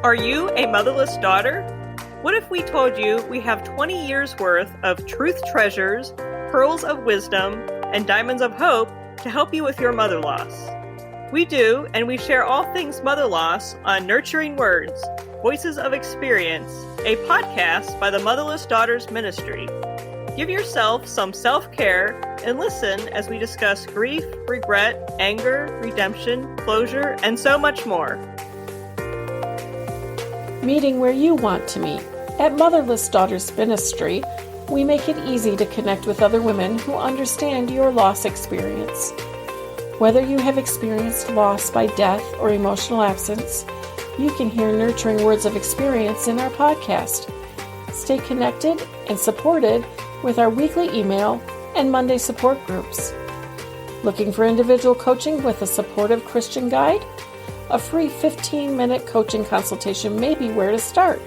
Are you a motherless daughter? What if we told you we have 20 years worth of truth treasures, pearls of wisdom, and diamonds of hope to help you with your mother loss? We do, and we share all things mother loss on Nurturing Words, Voices of Experience, a podcast by the Motherless Daughters Ministry. Give yourself some self-care and listen as we discuss grief, regret, anger, redemption, closure, and so much more. Meeting where you want to meet. At Motherless Daughters Ministry, we make it easy to connect with other women who understand your loss experience. Whether you have experienced loss by death or emotional absence, you can hear nurturing words of experience in our podcast. Stay connected and supported with our weekly email and Monday support groups. Looking for individual coaching with a supportive Christian guide? A free 15-minute coaching consultation may be where to start.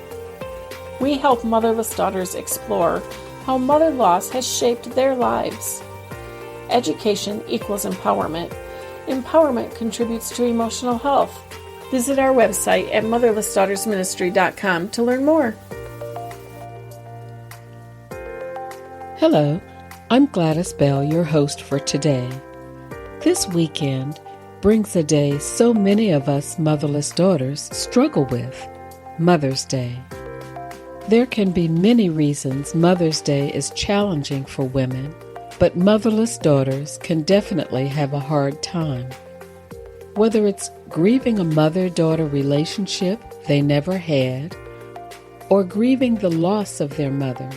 We help motherless daughters explore how mother loss has shaped their lives. Education equals empowerment. Empowerment contributes to emotional health. Visit our website at motherlessdaughtersministry.com to learn more. Hello, I'm Gladys Bell, your host for today. This weekend brings a day so many of us motherless daughters struggle with, Mother's Day. There can be many reasons Mother's Day is challenging for women, but motherless daughters can definitely have a hard time. Whether it's grieving a mother-daughter relationship they never had, or grieving the loss of their mother,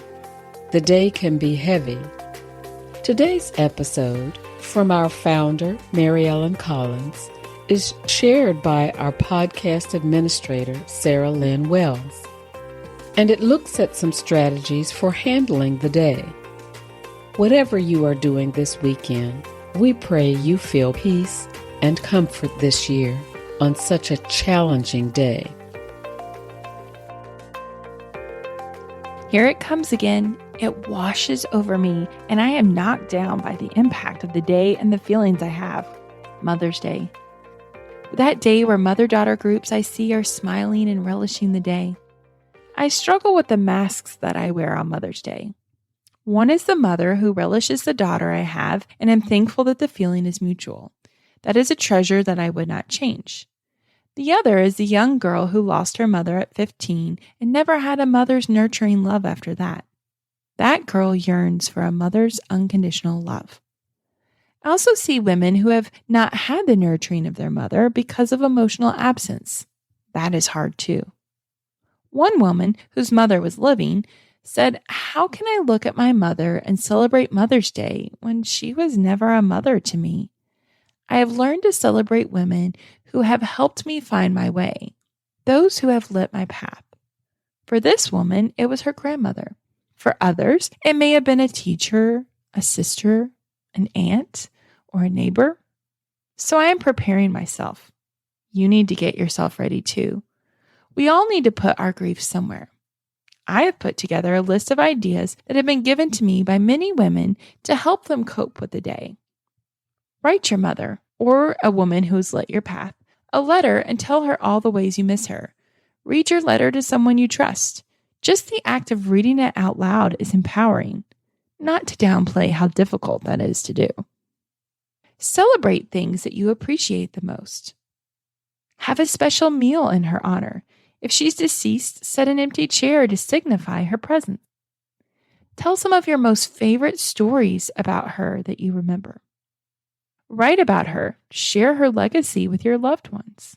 the day can be heavy. Today's episode, from our founder, Mary Ellen Collins, is shared by our podcast administrator, Sarah Lynn Wells, and it looks at some strategies for handling the day. Whatever you are doing this weekend, we pray you feel peace and comfort this year on such a challenging day. Here it comes again. It washes over me, and I am knocked down by the impact of the day and the feelings I have. Mother's Day. That day where mother-daughter groups I see are smiling and relishing the day. I struggle with the masks that I wear on Mother's Day. One is the mother who relishes the daughter I have, and am thankful that the feeling is mutual. That is a treasure that I would not change. The other is the young girl who lost her mother at 15 and never had a mother's nurturing love after that. That girl yearns for a mother's unconditional love. I also see women who have not had the nurturing of their mother because of emotional absence. That is hard too. One woman whose mother was living said, "How can I look at my mother and celebrate Mother's Day when she was never a mother to me? I have learned to celebrate women who have helped me find my way, those who have lit my path." For this woman, it was her grandmother. For others, it may have been a teacher, a sister, an aunt, or a neighbor. So I am preparing myself. You need to get yourself ready too. We all need to put our grief somewhere. I have put together a list of ideas that have been given to me by many women to help them cope with the day. Write your mother, or a woman who has lit your path, a letter and tell her all the ways you miss her. Read your letter to someone you trust. Just the act of reading it out loud is empowering, not to downplay how difficult that is to do. Celebrate things that you appreciate the most. Have a special meal in her honor. If she's deceased, set an empty chair to signify her presence. Tell some of your most favorite stories about her that you remember. Write about her. Share her legacy with your loved ones.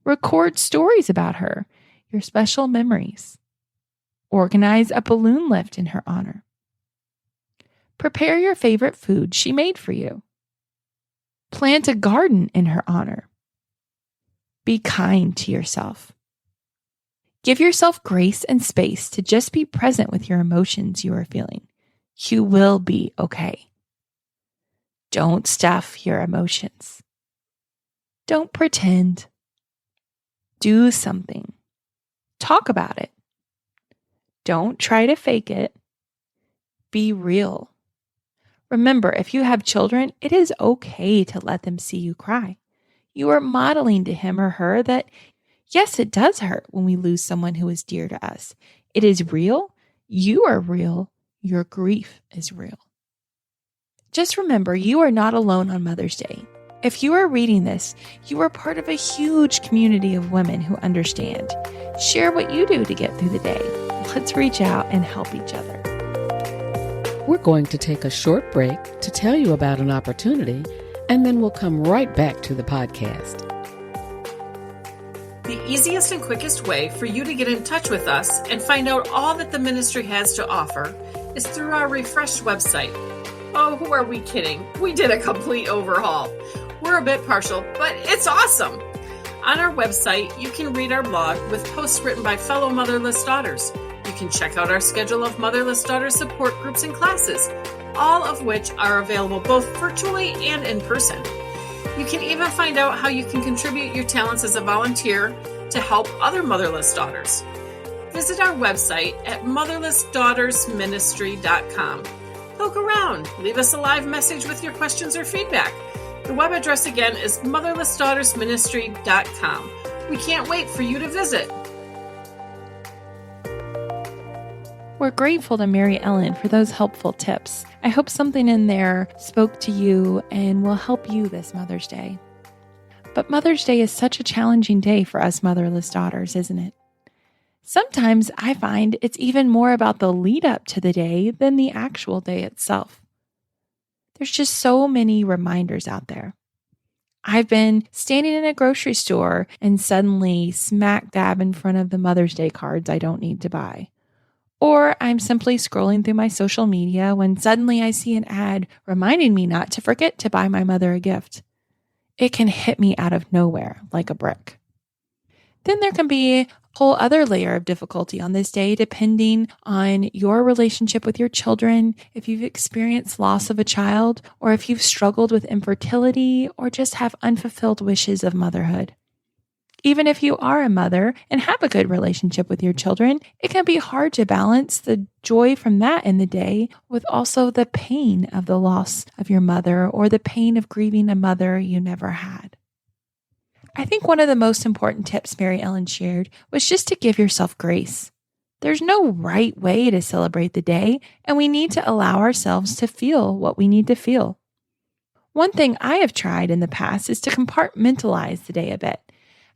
Record stories about her, your special memories. Organize a balloon lift in her honor. Prepare your favorite food she made for you. Plant a garden in her honor. Be kind to yourself. Give yourself grace and space to just be present with your emotions you are feeling. You will be okay. Don't stuff your emotions. Don't pretend. Do something. Talk about it. Don't try to fake it. Be real. Remember, if you have children, it is okay to let them see you cry. You are modeling to him or her that Yes, it does hurt when we lose someone who is dear to us. It is real. You are real. Your grief is real. Just remember, you are not alone on Mother's Day. If you are reading this, you are part of a huge community of women who understand. Share what you do to get through the day. Let's reach out and help each other. We're going to take a short break to tell you about an opportunity, and then we'll come right back to the podcast. The easiest and quickest way for you to get in touch with us and find out all that the ministry has to offer is through our refreshed website. Oh, who are we kidding? We did a complete overhaul. We're a bit partial, but it's awesome. On our website, you can read our blog with posts written by fellow motherless daughters. You can check out our schedule of motherless daughters support groups and classes, all of which are available both virtually and in person. You can even find out how you can contribute your talents as a volunteer to help other motherless daughters. Visit our website at motherlessdaughtersministry.com. Poke around, leave us a live message with your questions or feedback. The web address again is motherlessdaughtersministry.com. We can't wait for you to visit. We're grateful to Mary Ellen for those helpful tips. I hope something in there spoke to you and will help you this Mother's Day. But Mother's Day is such a challenging day for us motherless daughters, isn't it? Sometimes I find it's even more about the lead up to the day than the actual day itself. There's just so many reminders out there. I've been standing in a grocery store and suddenly smack dab in front of the Mother's Day cards I don't need to buy. Or I'm simply scrolling through my social media when suddenly I see an ad reminding me not to forget to buy my mother a gift. It can hit me out of nowhere like a brick. Then there can be a whole other layer of difficulty on this day depending on your relationship with your children, if you've experienced loss of a child, or if you've struggled with infertility or just have unfulfilled wishes of motherhood. Even if you are a mother and have a good relationship with your children, it can be hard to balance the joy from that in the day with also the pain of the loss of your mother or the pain of grieving a mother you never had. I think one of the most important tips Mary Ellen shared was just to give yourself grace. There's no right way to celebrate the day, and we need to allow ourselves to feel what we need to feel. One thing I have tried in the past is to compartmentalize the day a bit.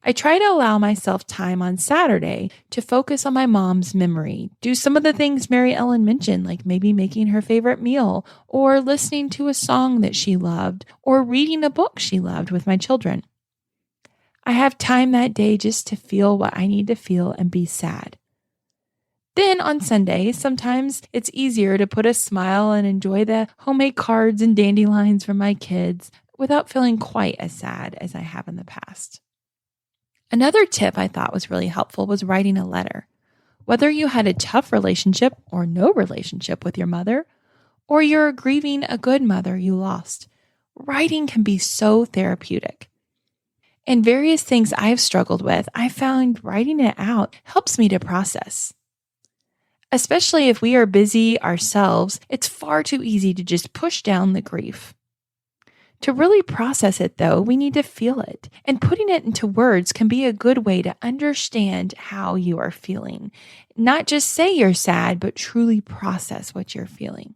I try to allow myself time on Saturday to focus on my mom's memory, do some of the things Mary Ellen mentioned, like maybe making her favorite meal, or listening to a song that she loved, or reading a book she loved with my children. I have time that day just to feel what I need to feel and be sad. Then on Sunday, sometimes it's easier to put a smile and enjoy the homemade cards and dandelions from my kids without feeling quite as sad as I have in the past. Another tip I thought was really helpful was writing a letter. Whether you had a tough relationship or no relationship with your mother, or you're grieving a good mother you lost, writing can be so therapeutic. And various things I've struggled with, I found writing it out helps me to process. Especially if we are busy ourselves, it's far too easy to just push down the grief. To really process it, though, we need to feel it, and putting it into words can be a good way to understand how you are feeling. Not just say you're sad, but truly process what you're feeling.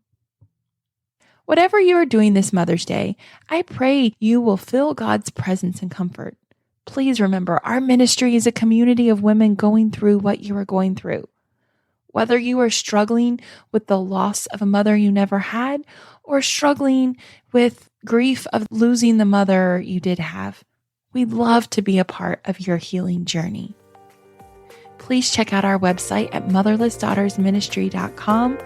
Whatever you are doing this Mother's Day, I pray you will feel God's presence and comfort. Please remember, our ministry is a community of women going through what you are going through. Whether you are struggling with the loss of a mother you never had, or struggling with grief of losing the mother you did have, we'd love to be a part of your healing journey. Please check out our website at motherlessdaughtersministry.com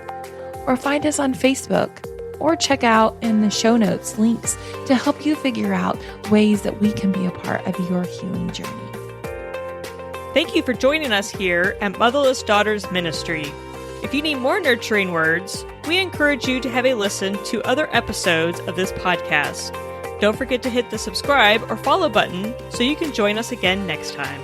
or find us on Facebook, or check out in the show notes links to help you figure out ways that we can be a part of your healing journey. Thank you for joining us here at Motherless Daughters Ministry. If you need more nurturing words, we encourage you to have a listen to other episodes of this podcast. Don't forget to hit the subscribe or follow button so you can join us again next time.